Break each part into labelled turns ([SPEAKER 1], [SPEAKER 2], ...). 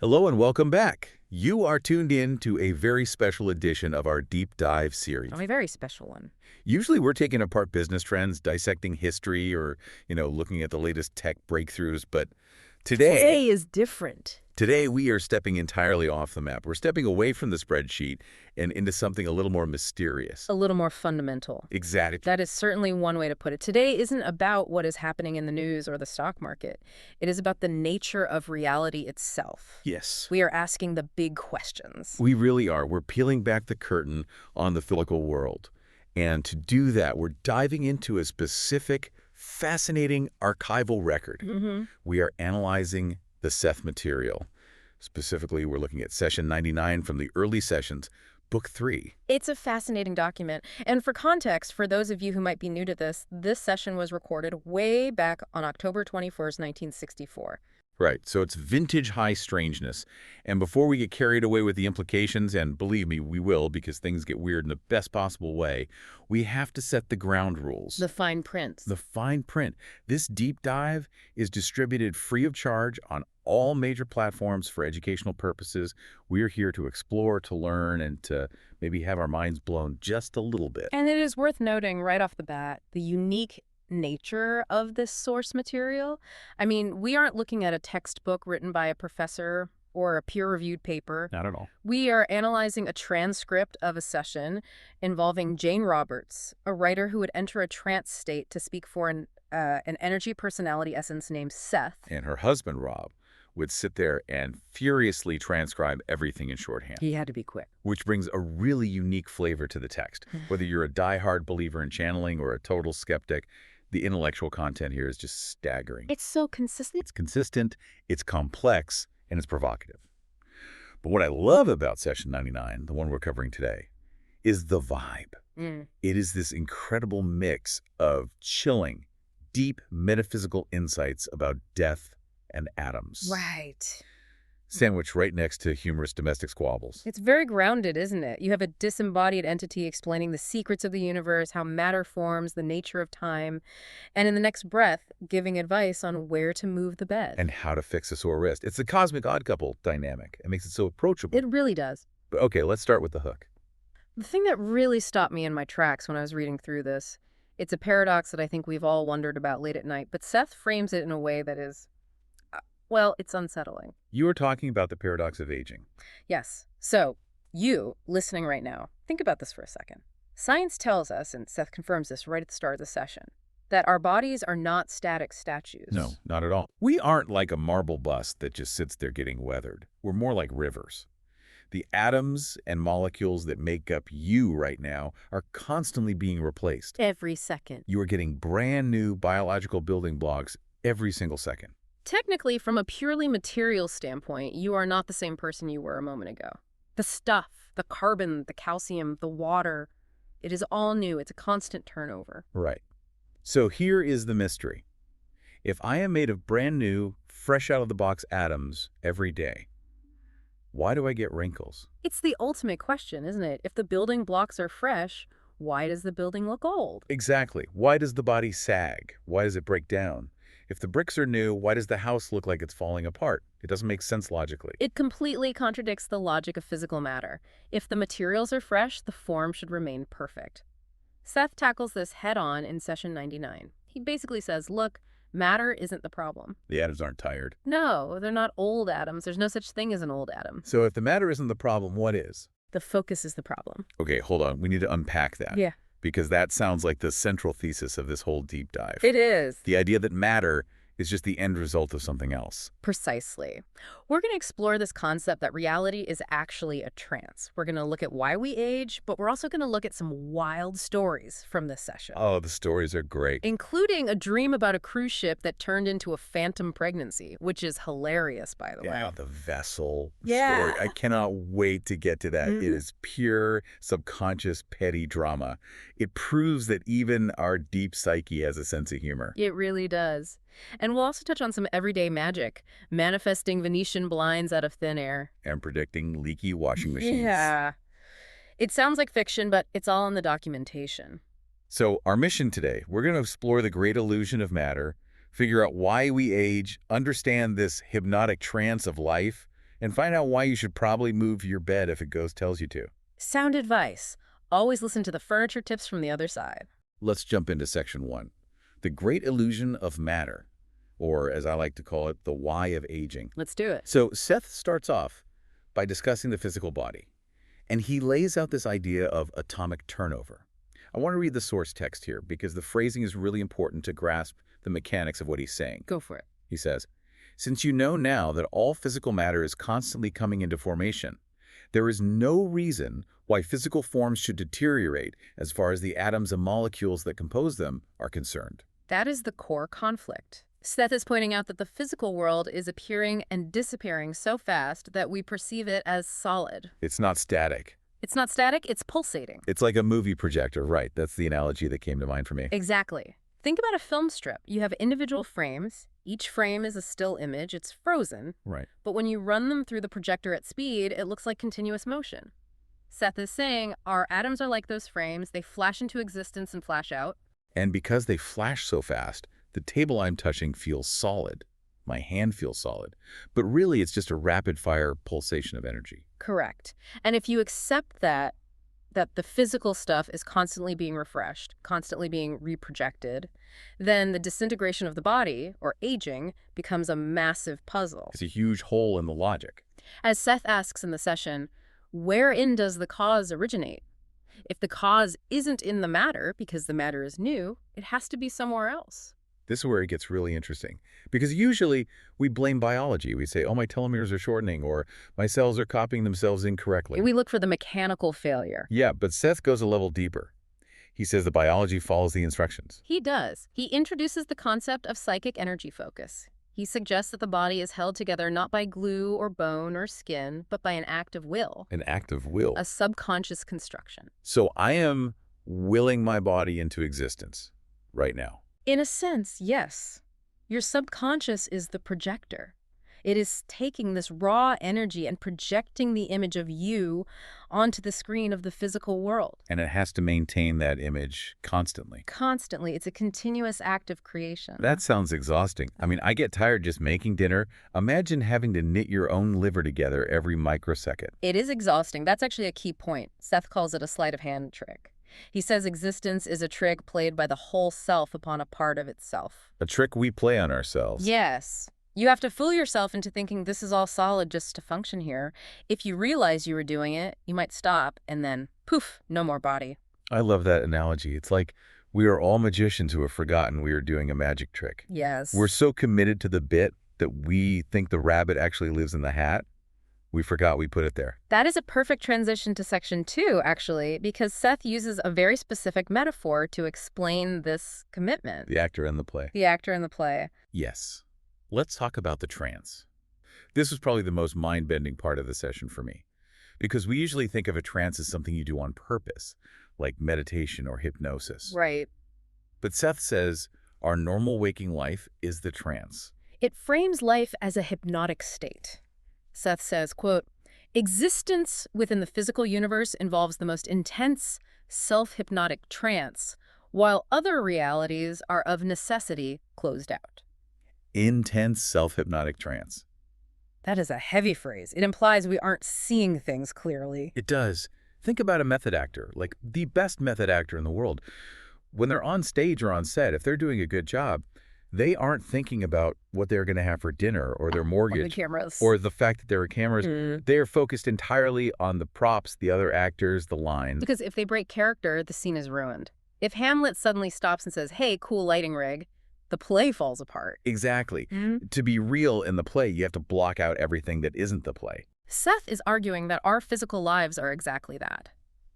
[SPEAKER 1] Hello and welcome back. You are tuned in to a very special edition of our Deep Dive series.
[SPEAKER 2] A very special one.
[SPEAKER 1] Usually we're taking apart business trends, dissecting history, or, looking at the latest tech breakthroughs, but
[SPEAKER 2] Today is different.
[SPEAKER 1] Today we are stepping entirely off the map. We're stepping away from the spreadsheet and into something a little more mysterious.
[SPEAKER 2] A little more fundamental.
[SPEAKER 1] Exactly.
[SPEAKER 2] That is certainly one way to put it. Today isn't about what is happening in the news or the stock market. It is about the nature of reality itself.
[SPEAKER 1] Yes.
[SPEAKER 2] We are asking the big questions.
[SPEAKER 1] We really are. We're peeling back the curtain on the physical world. And to do that, we're diving into a specific, fascinating archival record. We are analyzing the Seth material. Specifically, we're looking at session 99 from the early sessions, book 3.
[SPEAKER 2] It's a fascinating document. And for context, for those of you who might be new to this session was recorded way back on October 21st, 1964.
[SPEAKER 1] Right, so it's vintage high strangeness. And before we get carried away with the implications, and believe me, we will because things get weird in the best possible way, we have to set the ground rules.
[SPEAKER 2] The fine print.
[SPEAKER 1] The fine print. This deep dive is distributed free of charge on all major platforms for educational purposes. We're here to explore, to learn, and to maybe have our minds blown just a little bit.
[SPEAKER 2] And it is worth noting right off the bat the unique nature of this source material. I mean, we aren't looking at a textbook written by a professor or a peer-reviewed paper.
[SPEAKER 1] Not at all.
[SPEAKER 2] We are analyzing a transcript of a session involving Jane Roberts, a writer who would enter a trance state to speak for an energy personality essence named Seth.
[SPEAKER 1] And her husband, Rob, would sit there and furiously transcribe everything in shorthand.
[SPEAKER 2] He had to be quick.
[SPEAKER 1] Which brings a really unique flavor to the text. Whether you're a diehard believer in channeling or a total skeptic, the intellectual content here is just staggering.
[SPEAKER 2] It's so consistent.
[SPEAKER 1] It's consistent, it's complex, and it's provocative. But what I love about session 99, the one we're covering today, is the vibe. It is this incredible mix of chilling, deep metaphysical insights about death and atoms.
[SPEAKER 2] Right.
[SPEAKER 1] Sandwiched right next to humorous domestic squabbles.
[SPEAKER 2] It's very grounded, isn't it? You have a disembodied entity explaining the secrets of the universe, how matter forms, the nature of time, and in the next breath, giving advice on where to move the bed.
[SPEAKER 1] And how to fix a sore wrist. It's the cosmic odd couple dynamic. It makes it so approachable.
[SPEAKER 2] It really does.
[SPEAKER 1] But okay, let's start with the hook.
[SPEAKER 2] The thing that really stopped me in my tracks when I was reading through this, it's a paradox that I think we've all wondered about late at night, but Seth frames it in a way that is, well, it's unsettling.
[SPEAKER 1] You are talking about the paradox of aging.
[SPEAKER 2] Yes. So, you, listening right now, think about this for a second. Science tells us, and Seth confirms this right at the start of the session, that our bodies are not static statues.
[SPEAKER 1] No, not at all. We aren't like a marble bust that just sits there getting weathered. We're more like rivers. The atoms and molecules that make up you right now are constantly being replaced.
[SPEAKER 2] Every second.
[SPEAKER 1] You are getting brand new biological building blocks every single second.
[SPEAKER 2] Technically, from a purely material standpoint, you are not the same person you were a moment ago. The stuff, the carbon, the calcium, the water, it is all new. It's a constant turnover.
[SPEAKER 1] Right. So here is the mystery. If I am made of brand new, fresh out of the box atoms every day, why do I get wrinkles?
[SPEAKER 2] It's the ultimate question, isn't it? If the building blocks are fresh, why does the building look old?
[SPEAKER 1] Exactly. Why does the body sag? Why does it break down? If the bricks are new, why does the house look like it's falling apart? It doesn't make sense logically.
[SPEAKER 2] It completely contradicts the logic of physical matter. If the materials are fresh, the form should remain perfect. Seth tackles this head-on in session 99. He basically says, look, matter isn't the problem.
[SPEAKER 1] The atoms aren't tired.
[SPEAKER 2] No, they're not old atoms. There's no such thing as an old atom.
[SPEAKER 1] So if the matter isn't the problem, what is?
[SPEAKER 2] The focus is the problem.
[SPEAKER 1] Okay, hold on. We need to unpack that.
[SPEAKER 2] Yeah.
[SPEAKER 1] Because that sounds like the central thesis of this whole deep dive.
[SPEAKER 2] It is.
[SPEAKER 1] The idea that matter is just the end result of something else.
[SPEAKER 2] Precisely. We're going to explore this concept that reality is actually a trance. We're going to look at why we age, but we're also going to look at some wild stories from this session.
[SPEAKER 1] Oh, the stories are great.
[SPEAKER 2] Including a dream about a cruise ship that turned into a phantom pregnancy, which is hilarious, by the way.
[SPEAKER 1] Yeah, the vessel
[SPEAKER 2] Yeah.
[SPEAKER 1] story. I cannot wait to get to that. It is pure, subconscious, petty drama. It proves that even our deep psyche has a sense of humor.
[SPEAKER 2] It really does. And we'll also touch on some everyday magic, manifesting Venetian blinds out of thin air.
[SPEAKER 1] And predicting leaky washing machines.
[SPEAKER 2] Yeah. It sounds like fiction, but it's all in the documentation.
[SPEAKER 1] So our mission today, we're going to explore the great illusion of matter, figure out why we age, understand this hypnotic trance of life, and find out why you should probably move your bed if a ghost tells you to.
[SPEAKER 2] Sound advice. Always listen to the furniture tips from the other side.
[SPEAKER 1] Let's jump into section 1. The great illusion of matter, or as I like to call it, the why of aging.
[SPEAKER 2] Let's do it.
[SPEAKER 1] So Seth starts off by discussing the physical body, and he lays out this idea of atomic turnover. I want to read the source text here because the phrasing is really important to grasp the mechanics of what he's saying.
[SPEAKER 2] Go for it.
[SPEAKER 1] He says, "Since you know now that all physical matter is constantly coming into formation, there is no reason why physical forms should deteriorate as far as the atoms and molecules that compose them are concerned."
[SPEAKER 2] That is the core conflict. Seth is pointing out that the physical world is appearing and disappearing so fast that we perceive it as solid.
[SPEAKER 1] It's not static.
[SPEAKER 2] It's not static, it's pulsating.
[SPEAKER 1] It's like a movie projector, right? That's the analogy that came to mind for me.
[SPEAKER 2] Exactly. Think about a film strip. You have individual frames. Each frame is a still image. It's frozen.
[SPEAKER 1] Right.
[SPEAKER 2] But when you run them through the projector at speed, it looks like continuous motion. Seth is saying our atoms are like those frames. They flash into existence and flash out.
[SPEAKER 1] And because they flash so fast, the table I'm touching feels solid. My hand feels solid. But really, it's just a rapid-fire pulsation of energy.
[SPEAKER 2] Correct. And if you accept that the physical stuff is constantly being refreshed, constantly being reprojected, then the disintegration of the body, or aging, becomes a massive puzzle.
[SPEAKER 1] It's a huge hole in the logic.
[SPEAKER 2] As Seth asks in the session, wherein does the cause originate? If the cause isn't in the matter because the matter is new, it has to be somewhere else.
[SPEAKER 1] This is where it gets really interesting. Because usually we blame biology. We say, oh, my telomeres are shortening, or my cells are copying themselves incorrectly.
[SPEAKER 2] We look for the mechanical failure.
[SPEAKER 1] Yeah, but Seth goes a level deeper. He says the biology follows the instructions.
[SPEAKER 2] He does. He introduces the concept of psychic energy focus. He suggests that the body is held together not by glue or bone or skin, but by an act of will.
[SPEAKER 1] An act of will.
[SPEAKER 2] A subconscious construction.
[SPEAKER 1] So I am willing my body into existence right now.
[SPEAKER 2] In a sense, yes. Your subconscious is the projector. It is taking this raw energy and projecting the image of you onto the screen of the physical world.
[SPEAKER 1] And it has to maintain that image constantly.
[SPEAKER 2] Constantly. It's a continuous act of creation.
[SPEAKER 1] That sounds exhausting. I mean, I get tired just making dinner. Imagine having to knit your own liver together every microsecond.
[SPEAKER 2] It is exhausting. That's actually a key point. Seth calls it a sleight of hand trick. He says existence is a trick played by the whole self upon a part of itself.
[SPEAKER 1] A trick we play on ourselves.
[SPEAKER 2] Yes. You have to fool yourself into thinking this is all solid just to function here. If you realize you were doing it, you might stop and then, poof, no more body.
[SPEAKER 1] I love that analogy. It's like we are all magicians who have forgotten we are doing a magic trick.
[SPEAKER 2] Yes.
[SPEAKER 1] We're so committed to the bit that we think the rabbit actually lives in the hat. We forgot we put it there.
[SPEAKER 2] That is a perfect transition to section 2, actually, because Seth uses a very specific metaphor to explain this commitment.
[SPEAKER 1] The actor in the play.
[SPEAKER 2] The actor in the play.
[SPEAKER 1] Yes. Let's talk about the trance. This was probably the most mind-bending part of the session for me, because we usually think of a trance as something you do on purpose, like meditation or hypnosis.
[SPEAKER 2] Right.
[SPEAKER 1] But Seth says our normal waking life is the trance.
[SPEAKER 2] It frames life as a hypnotic state. Seth says, quote, existence within the physical universe involves the most intense, self-hypnotic trance, while other realities are of necessity closed out.
[SPEAKER 1] Intense self-hypnotic trance.
[SPEAKER 2] That is a heavy phrase. It implies we aren't seeing things clearly.
[SPEAKER 1] It does. Think about a method actor, like the best method actor in the world. When they're on stage or on set, if they're doing a good job, they aren't thinking about what they're going to have for dinner or their mortgage.
[SPEAKER 2] Or the cameras.
[SPEAKER 1] Or the fact that there are cameras. They're focused entirely on the props, the other actors, the lines.
[SPEAKER 2] Because if they break character, the scene is ruined. If Hamlet suddenly stops and says, hey, cool lighting rig, the play falls apart.
[SPEAKER 1] Exactly. To be real in the play, you have to block out everything that isn't the play.
[SPEAKER 2] Seth is arguing that our physical lives are exactly that.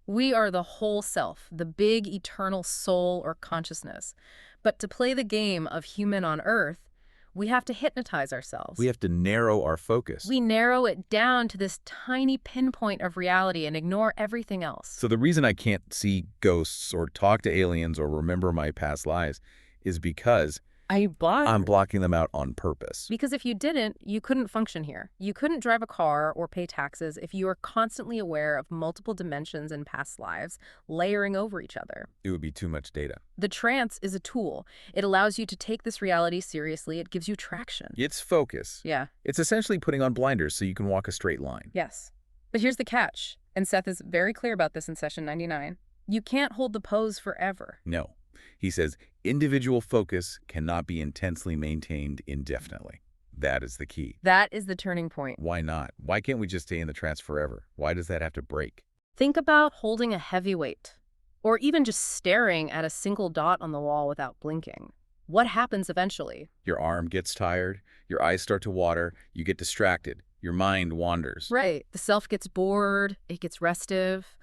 [SPEAKER 2] We are the whole self, the big eternal soul or consciousness. But to play the game of human on Earth, we have to hypnotize ourselves.
[SPEAKER 1] We have to narrow our focus.
[SPEAKER 2] We narrow it down to this tiny pinpoint of reality and ignore everything else.
[SPEAKER 1] So the reason I can't see ghosts or talk to aliens or remember my past lives is because I'm blocking them out on purpose.
[SPEAKER 2] Because if you didn't, you couldn't function here. You couldn't drive a car or pay taxes if you were constantly aware of multiple dimensions and past lives layering over each other.
[SPEAKER 1] It would be too much data.
[SPEAKER 2] The trance is a tool. It allows you to take this reality seriously. It gives you traction.
[SPEAKER 1] It's focus.
[SPEAKER 2] Yeah.
[SPEAKER 1] It's essentially putting on blinders so you can walk a straight line.
[SPEAKER 2] Yes. But here's the catch, and Seth is very clear about this in session 99. You can't hold the pose forever.
[SPEAKER 1] No. He says individual focus cannot be intensely maintained indefinitely. That is the key.
[SPEAKER 2] That is the turning point.
[SPEAKER 1] Why not? Why can't we just stay in the trance forever? Why does that have to break?
[SPEAKER 2] Think about holding a heavy weight, or even just staring at a single dot on the wall without blinking. What happens eventually?
[SPEAKER 1] Your arm gets tired, your eyes start to water, you get distracted, your mind wanders.
[SPEAKER 2] Right. The self gets bored, it gets restive.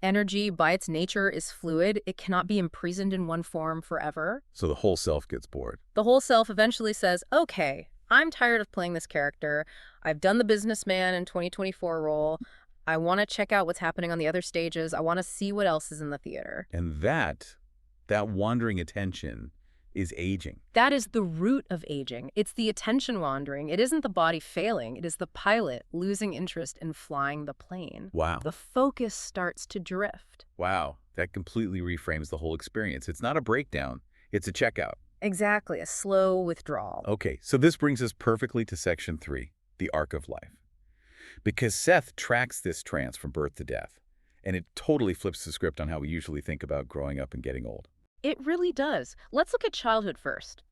[SPEAKER 2] Energy, by its nature, is fluid. It cannot be imprisoned in one form forever.
[SPEAKER 1] So the whole self gets bored.
[SPEAKER 2] The whole self eventually says, okay, I'm tired of playing this character. I've done the businessman in 2024 role. I want to check out what's happening on the other stages. I want to see what else is in the theater.
[SPEAKER 1] And that wandering attention is aging.
[SPEAKER 2] That is the root of aging. It's the attention wandering. It isn't the body failing. It is the pilot losing interest in flying the plane.
[SPEAKER 1] Wow.
[SPEAKER 2] The focus starts to drift.
[SPEAKER 1] Wow. That completely reframes the whole experience. It's not a breakdown. It's a checkout.
[SPEAKER 2] Exactly. A slow withdrawal.
[SPEAKER 1] Okay, so this brings us perfectly to section 3, the arc of life. Because Seth tracks this trance from birth to death, and it totally flips the script on how we usually think about growing up and getting old.
[SPEAKER 2] It really does. Let's look at childhood first.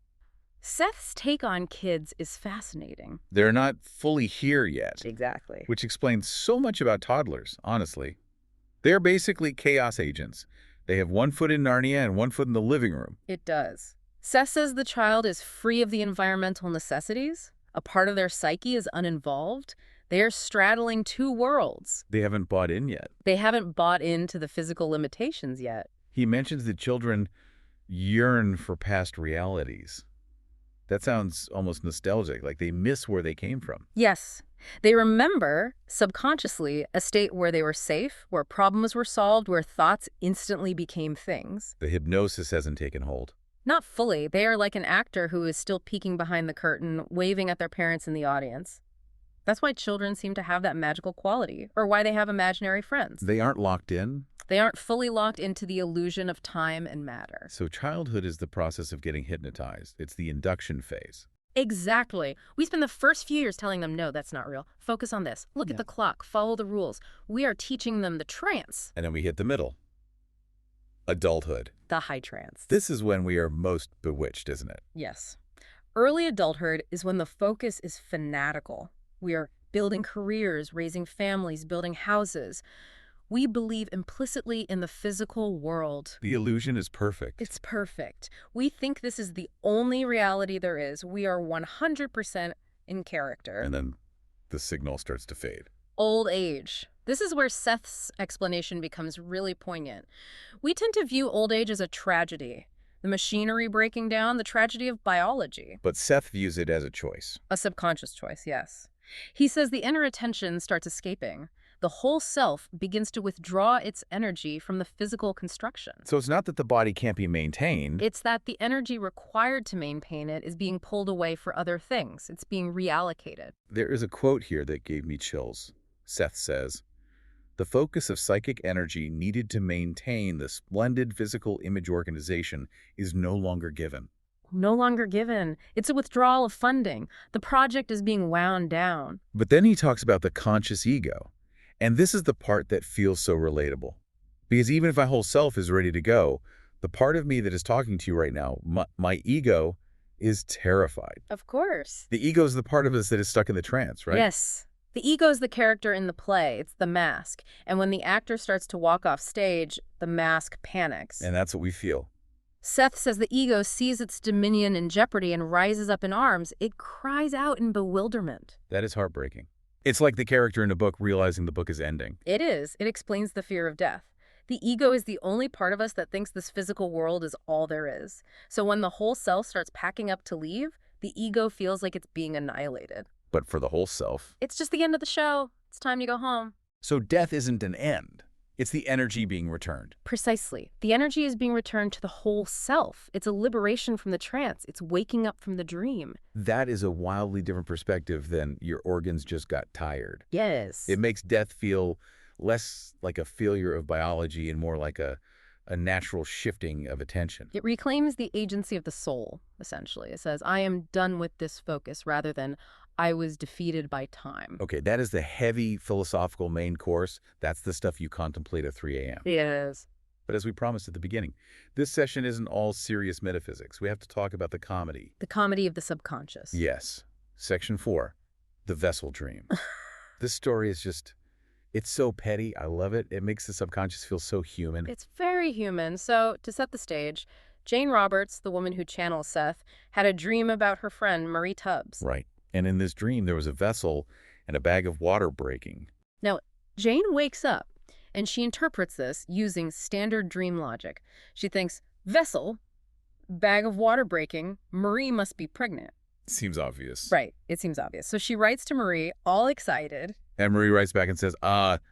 [SPEAKER 2] Seth's take on kids is fascinating.
[SPEAKER 1] They're not fully here yet.
[SPEAKER 2] Exactly.
[SPEAKER 1] Which explains so much about toddlers, honestly. They're basically chaos agents. They have one foot in Narnia and one foot in the living room.
[SPEAKER 2] It does. Seth says the child is free of the environmental necessities. A part of their psyche is uninvolved. They are straddling two worlds.
[SPEAKER 1] They haven't bought in yet.
[SPEAKER 2] They haven't bought into the physical limitations yet.
[SPEAKER 1] He mentions that children yearn for past realities. That sounds almost nostalgic, like they miss where they came from.
[SPEAKER 2] Yes. They remember, subconsciously, a state where they were safe, where problems were solved, where thoughts instantly became things.
[SPEAKER 1] The hypnosis hasn't taken hold.
[SPEAKER 2] Not fully. They are like an actor who is still peeking behind the curtain, waving at their parents in the audience. That's why children seem to have that magical quality, or why they have imaginary friends.
[SPEAKER 1] They aren't locked in.
[SPEAKER 2] They aren't fully locked into the illusion of time and matter.
[SPEAKER 1] So childhood is the process of getting hypnotized. It's the induction phase.
[SPEAKER 2] Exactly. We spend the first few years telling them, no, that's not real. Focus on this. Look at the clock. Follow the rules. We are teaching them the trance.
[SPEAKER 1] And then we hit the middle. Adulthood.
[SPEAKER 2] The high trance.
[SPEAKER 1] This is when we are most bewitched, isn't it?
[SPEAKER 2] Yes. Early adulthood is when the focus is fanatical. We are building careers, raising families, building houses. We believe implicitly in the physical world.
[SPEAKER 1] The illusion is perfect.
[SPEAKER 2] It's perfect. We think this is the only reality there is. We are 100% in character.
[SPEAKER 1] And then the signal starts to fade.
[SPEAKER 2] Old age. This is where Seth's explanation becomes really poignant. We tend to view old age as a tragedy. The machinery breaking down, the tragedy of biology.
[SPEAKER 1] But Seth views it as a choice.
[SPEAKER 2] A subconscious choice, yes. He says the inner attention starts escaping. The whole self begins to withdraw its energy from the physical construction.
[SPEAKER 1] So it's not that the body can't be maintained.
[SPEAKER 2] It's that the energy required to maintain it is being pulled away for other things. It's being reallocated.
[SPEAKER 1] There is a quote here that gave me chills. Seth says, "The focus of psychic energy needed to maintain the splendid physical image organization is no longer given."
[SPEAKER 2] No longer given. It's a withdrawal of funding. The project is being wound down.
[SPEAKER 1] But then he talks about the conscious ego. And this is the part that feels so relatable. Because even if my whole self is ready to go, the part of me that is talking to you right now, my ego, is terrified.
[SPEAKER 2] Of course.
[SPEAKER 1] The ego is the part of us that is stuck in the trance, right?
[SPEAKER 2] Yes. The ego is the character in the play. It's the mask. And when the actor starts to walk off stage, the mask panics.
[SPEAKER 1] And that's what we feel.
[SPEAKER 2] Seth says the ego sees its dominion in jeopardy and rises up in arms. It cries out in bewilderment.
[SPEAKER 1] That is heartbreaking. It's like the character in a book realizing the book is ending.
[SPEAKER 2] It is. It explains the fear of death. The ego is the only part of us that thinks this physical world is all there is. So when the whole self starts packing up to leave, the ego feels like it's being annihilated.
[SPEAKER 1] But for the whole self,
[SPEAKER 2] it's just the end of the show. It's time to go home.
[SPEAKER 1] So death isn't an end. It's the energy being returned.
[SPEAKER 2] Precisely. The energy is being returned to the whole self. It's a liberation from the trance. It's waking up from the dream.
[SPEAKER 1] That is a wildly different perspective than your organs just got tired.
[SPEAKER 2] Yes.
[SPEAKER 1] It makes death feel less like a failure of biology and more like a natural shifting of attention.
[SPEAKER 2] It reclaims the agency of the soul, essentially. It says, I am done with this focus, rather than I was defeated by time.
[SPEAKER 1] Okay, that is the heavy philosophical main course. That's the stuff you contemplate at 3 a.m.
[SPEAKER 2] Yes.
[SPEAKER 1] But as we promised at the beginning, this session isn't all serious metaphysics. We have to talk about the comedy.
[SPEAKER 2] The comedy of the subconscious.
[SPEAKER 1] Yes. Section 4, the vessel dream. This story is just, it's so petty. I love it. It makes the subconscious feel so human.
[SPEAKER 2] It's very human. So, to set the stage, Jane Roberts, the woman who channels Seth, had a dream about her friend Marie Tubbs.
[SPEAKER 1] Right. And in this dream, there was a vessel and a bag of water breaking.
[SPEAKER 2] Now, Jane wakes up, and she interprets this using standard dream logic. She thinks, vessel, bag of water breaking, Marie must be pregnant.
[SPEAKER 1] Seems obvious.
[SPEAKER 2] Right. It seems obvious. So she writes to Marie, all excited.
[SPEAKER 1] And Marie writes back and says,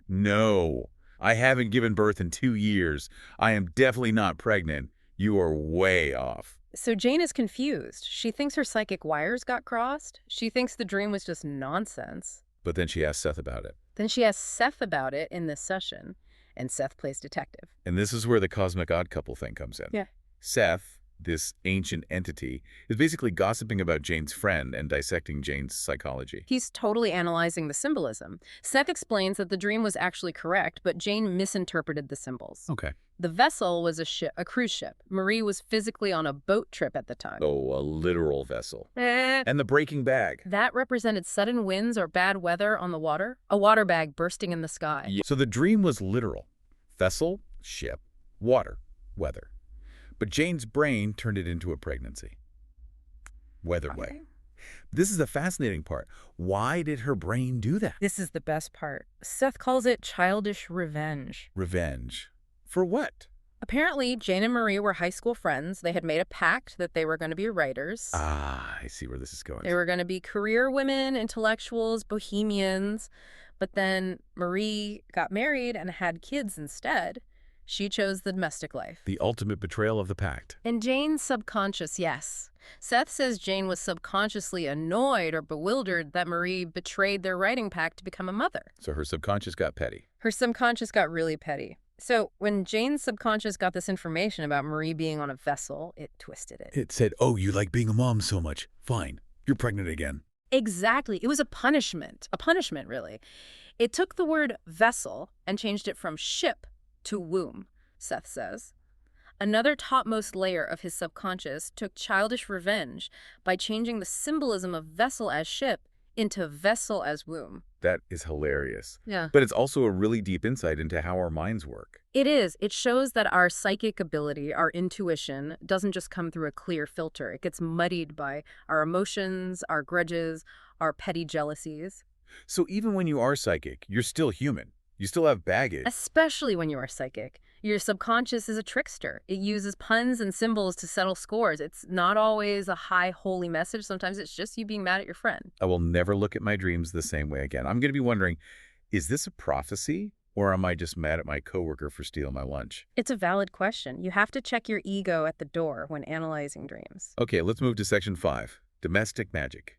[SPEAKER 1] no, I haven't given birth in 2 years. I am definitely not pregnant. You are way off.
[SPEAKER 2] So Jane is confused. She thinks her psychic wires got crossed. She thinks the dream was just nonsense.
[SPEAKER 1] But then she asks Seth about it.
[SPEAKER 2] Then she asks Seth about it in this session, and Seth plays detective.
[SPEAKER 1] And this is where the cosmic odd couple thing comes in.
[SPEAKER 2] Yeah.
[SPEAKER 1] Seth, this ancient entity, is basically gossiping about Jane's friend and dissecting Jane's psychology.
[SPEAKER 2] He's totally analyzing the symbolism. Seth explains that the dream was actually correct, but Jane misinterpreted the symbols.
[SPEAKER 1] Okay.
[SPEAKER 2] The vessel was a cruise ship. Marie was physically on a boat trip at the time.
[SPEAKER 1] Oh, a literal vessel. And the breaking bag.
[SPEAKER 2] That represented sudden winds or bad weather on the water, a water bag bursting in the sky.
[SPEAKER 1] Yeah. So the dream was literal. Vessel, ship, water, weather. But Jane's brain turned it into a pregnancy. Weatherway.
[SPEAKER 2] Okay.
[SPEAKER 1] This is the fascinating part. Why did her brain do that?
[SPEAKER 2] This is the best part. Seth calls it childish revenge.
[SPEAKER 1] Revenge. For what?
[SPEAKER 2] Apparently, Jane and Marie were high school friends. They had made a pact that they were going to be writers.
[SPEAKER 1] I see where this is going.
[SPEAKER 2] They were going to be career women, intellectuals, bohemians. But then Marie got married and had kids instead. She chose the domestic life.
[SPEAKER 1] The ultimate betrayal of the pact.
[SPEAKER 2] And Jane's subconscious, yes. Seth says Jane was subconsciously annoyed or bewildered that Marie betrayed their writing pact to become a mother.
[SPEAKER 1] So her subconscious got petty.
[SPEAKER 2] Her subconscious got really petty. So when Jane's subconscious got this information about Marie being on a vessel, it twisted it.
[SPEAKER 1] It said, oh, you like being a mom so much. Fine. You're pregnant again.
[SPEAKER 2] Exactly. It was a punishment, really. It took the word vessel and changed it from ship to womb, Seth says. Another topmost layer of his subconscious took childish revenge by changing the symbolism of vessel as ship into vessel as womb.
[SPEAKER 1] That is hilarious.
[SPEAKER 2] Yeah.
[SPEAKER 1] But it's also a really deep insight into how our minds work.
[SPEAKER 2] It is. It shows that our psychic ability, our intuition, doesn't just come through a clear filter. It gets muddied by our emotions, our grudges, our petty jealousies.
[SPEAKER 1] So even when you are psychic, you're still human. You still have baggage.
[SPEAKER 2] Especially when you are psychic. Your subconscious is a trickster. It uses puns and symbols to settle scores. It's not always a high, holy message. Sometimes it's just you being mad at your friend.
[SPEAKER 1] I will never look at my dreams the same way again. I'm going to be wondering, is this a prophecy? Or am I just mad at my coworker for stealing my lunch?
[SPEAKER 2] It's a valid question. You have to check your ego at the door when analyzing dreams.
[SPEAKER 1] Okay, let's move to section 5, domestic magic.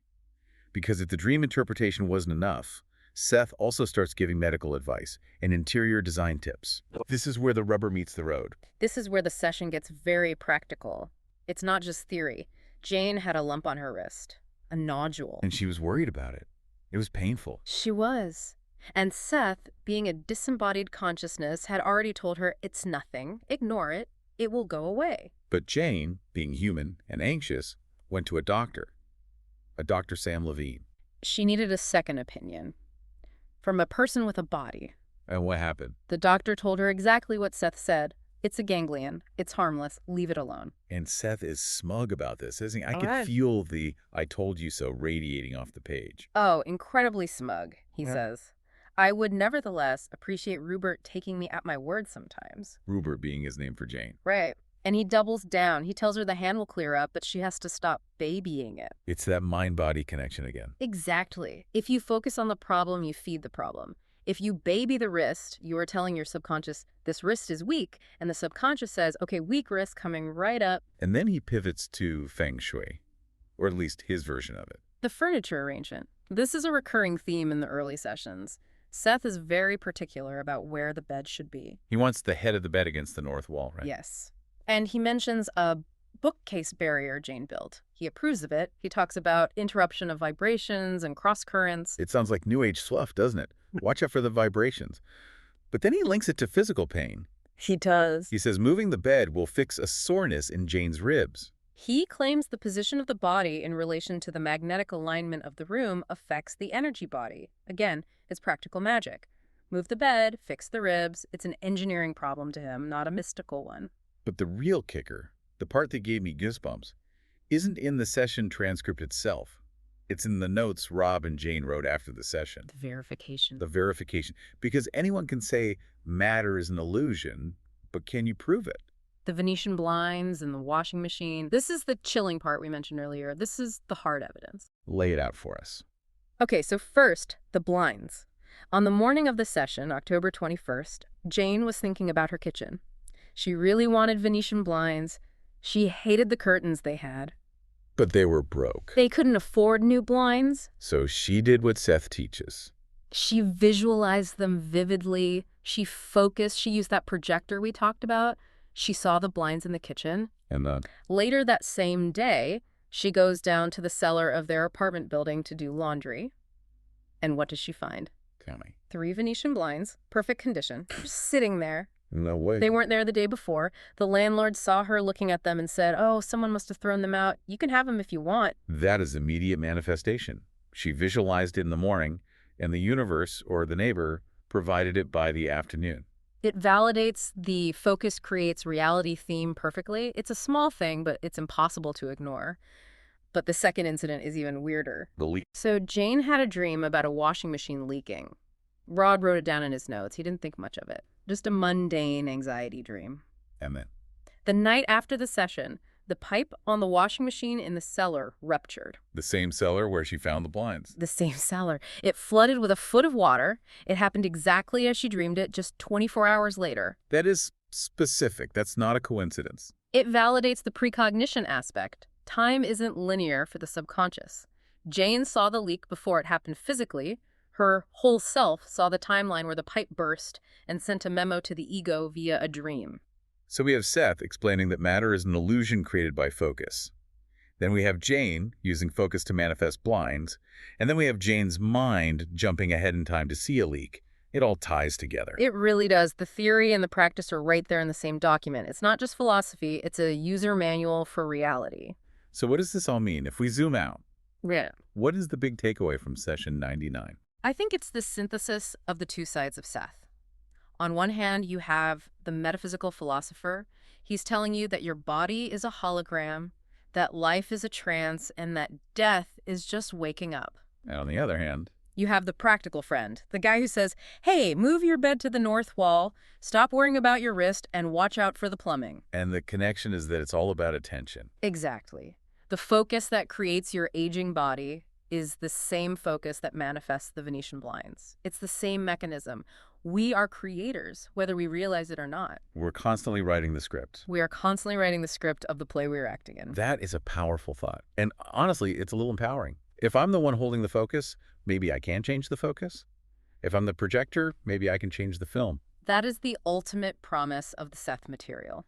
[SPEAKER 1] Because if the dream interpretation wasn't enough, Seth also starts giving medical advice and interior design tips. This is where the rubber meets the road.
[SPEAKER 2] This is where the session gets very practical. It's not just theory. Jane had a lump on her wrist, a nodule.
[SPEAKER 1] And she was worried about it. It was painful.
[SPEAKER 2] She was. And Seth, being a disembodied consciousness, had already told her it's nothing, ignore it, it will go away.
[SPEAKER 1] But Jane, being human and anxious, went to a Dr. Sam Levine.
[SPEAKER 2] She needed a second opinion. From a person with a body.
[SPEAKER 1] And what happened?
[SPEAKER 2] The doctor told her exactly what Seth said. It's a ganglion. It's harmless. Leave it alone.
[SPEAKER 1] And Seth is smug about this, isn't he? I could
[SPEAKER 2] right.
[SPEAKER 1] feel the I told you so radiating off the page.
[SPEAKER 2] Oh, incredibly smug, he says. I would nevertheless appreciate Ruburt taking me at my word sometimes.
[SPEAKER 1] Ruburt being his name for Jane.
[SPEAKER 2] Right. And he doubles down. He tells her the hand will clear up, but she has to stop babying it.
[SPEAKER 1] It's that mind-body connection again.
[SPEAKER 2] Exactly. If you focus on the problem, you feed the problem. If you baby the wrist, you are telling your subconscious, this wrist is weak, and the subconscious says, okay, weak wrist coming right up.
[SPEAKER 1] And then he pivots to feng shui, or at least his version of it.
[SPEAKER 2] The furniture arrangement. This is a recurring theme in the early sessions. Seth is very particular about where the bed should be.
[SPEAKER 1] He wants the head of the bed against the north wall, right?
[SPEAKER 2] Yes. And he mentions a bookcase barrier Jane built. He approves of it. He talks about interruption of vibrations and cross currents.
[SPEAKER 1] It sounds like New Age fluff, doesn't it? Watch out for the vibrations. But then he links it to physical pain.
[SPEAKER 2] He does.
[SPEAKER 1] He says moving the bed will fix a soreness in Jane's ribs.
[SPEAKER 2] He claims the position of the body in relation to the magnetic alignment of the room affects the energy body. Again, it's practical magic. Move the bed, fix the ribs. It's an engineering problem to him, not a mystical one.
[SPEAKER 1] But the real kicker, the part that gave me goosebumps, isn't in the session transcript itself. It's in the notes Rob and Jane wrote after the session.
[SPEAKER 2] The verification.
[SPEAKER 1] The verification. Because anyone can say matter is an illusion, but can you prove it?
[SPEAKER 2] The Venetian blinds and the washing machine. This is the chilling part we mentioned earlier. This is the hard evidence.
[SPEAKER 1] Lay it out for us.
[SPEAKER 2] Okay, so first, the blinds. On the morning of the session, October 21st, Jane was thinking about her kitchen. She really wanted Venetian blinds. She hated the curtains they had.
[SPEAKER 1] But they were broke.
[SPEAKER 2] They couldn't afford new blinds.
[SPEAKER 1] So she did what Seth teaches.
[SPEAKER 2] She visualized them vividly. She focused. She used that projector we talked about. She saw the blinds in the kitchen.
[SPEAKER 1] And then?
[SPEAKER 2] Later that same day, she goes down to the cellar of their apartment building to do laundry. And what does she find?
[SPEAKER 1] Tell me.
[SPEAKER 2] 3 Venetian blinds, perfect condition, sitting there.
[SPEAKER 1] No way.
[SPEAKER 2] They weren't there the day before. The landlord saw her looking at them and said, oh, someone must have thrown them out. You can have them if you want.
[SPEAKER 1] That is immediate manifestation. She visualized it in the morning, and the universe, or the neighbor, provided it by the afternoon.
[SPEAKER 2] It validates the focus creates reality theme perfectly. It's a small thing, but it's impossible to ignore. But the second incident is even weirder.
[SPEAKER 1] The leak.
[SPEAKER 2] So Jane had a dream about a washing machine leaking. Rod wrote it down in his notes. He didn't think much of it. Just a mundane anxiety dream.
[SPEAKER 1] And then?
[SPEAKER 2] The night after the session, the pipe on the washing machine in the cellar ruptured.
[SPEAKER 1] The same cellar where she found the blinds.
[SPEAKER 2] The same cellar. It flooded with a foot of water. It happened exactly as she dreamed it, just 24 hours later.
[SPEAKER 1] That is specific. That's not a coincidence.
[SPEAKER 2] It validates the precognition aspect. Time isn't linear for the subconscious. Jane saw the leak before it happened physically. Her whole self saw the timeline where the pipe burst and sent a memo to the ego via a dream.
[SPEAKER 1] So we have Seth explaining that matter is an illusion created by focus. Then we have Jane using focus to manifest blinds. And then we have Jane's mind jumping ahead in time to see a leak. It all ties together.
[SPEAKER 2] It really does. The theory and the practice are right there in the same document. It's not just philosophy, it's a user manual for reality.
[SPEAKER 1] So what does this all mean? If we zoom out,
[SPEAKER 2] Yeah.
[SPEAKER 1] what is the big takeaway from session 99?
[SPEAKER 2] I think it's the synthesis of the two sides of Seth. On one hand, you have the metaphysical philosopher. He's telling you that your body is a hologram, that life is a trance, and that death is just waking up.
[SPEAKER 1] And on the other hand,
[SPEAKER 2] You have the practical friend, the guy who says, hey, move your bed to the north wall, stop worrying about your wrist, and watch out for the plumbing.
[SPEAKER 1] and the connection is that it's all about attention.
[SPEAKER 2] Exactly. The focus that creates your aging body is the same focus that manifests the Venetian blinds. It's the same mechanism. We are creators, whether we realize it or not.
[SPEAKER 1] We're constantly writing the script.
[SPEAKER 2] We are constantly writing the script of the play we're acting in.
[SPEAKER 1] That is a powerful thought. And honestly, it's a little empowering. If I'm the one holding the focus, maybe I can change the focus. If I'm the projector, maybe I can change the film.
[SPEAKER 2] That is the ultimate promise of the Seth material.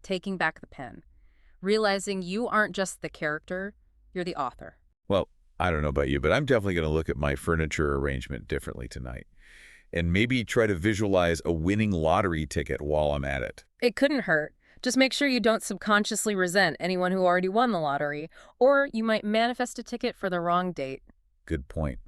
[SPEAKER 2] Taking back the pen. Realizing you aren't just the character, you're the author.
[SPEAKER 1] Well, I don't know about you, but I'm definitely going to look at my furniture arrangement differently tonight. And maybe try to visualize a winning lottery ticket while I'm at it.
[SPEAKER 2] It couldn't hurt. Just make sure you don't subconsciously resent anyone who already won the lottery, or you might manifest a ticket for the wrong date.
[SPEAKER 1] Good point.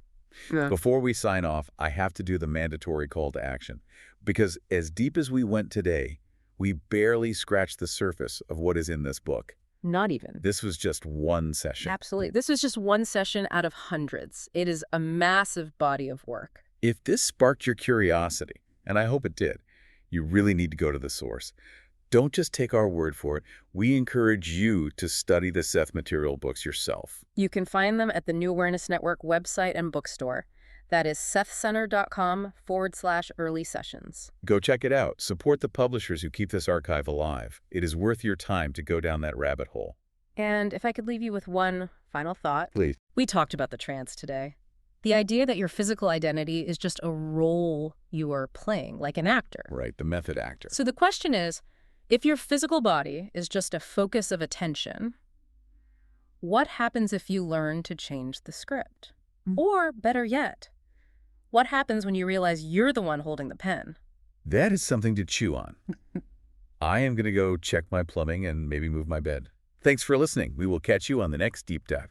[SPEAKER 2] Yeah.
[SPEAKER 1] Before we sign off, I have to do the mandatory call to action. Because as deep as we went today, we barely scratched the surface of what is in this book.
[SPEAKER 2] Not even.
[SPEAKER 1] This was just one session.
[SPEAKER 2] Absolutely. This is just one session out of hundreds. It is a massive body of work.
[SPEAKER 1] If this sparked your curiosity, and I hope it did, you really need to go to the source. Don't just take our word for it. We encourage you to study the Seth material books yourself.
[SPEAKER 2] You can find them at the New Awareness Network website and bookstore. That is sethcenter.com/early sessions.
[SPEAKER 1] Go check it out. Support the publishers who keep this archive alive. It is worth your time to go down that rabbit hole.
[SPEAKER 2] And if I could leave you with one final thought.
[SPEAKER 1] Please.
[SPEAKER 2] We talked about the trance today. The idea that your physical identity is just a role you are playing, like an actor.
[SPEAKER 1] Right, the method actor.
[SPEAKER 2] So the question is, if your physical body is just a focus of attention, what happens if you learn to change the script? Or, better yet, what happens when you realize you're the one holding the pen?
[SPEAKER 1] That is something to chew on. I am going to go check my plumbing and maybe move my bed. Thanks for listening. We will catch you on the next Deep Dive.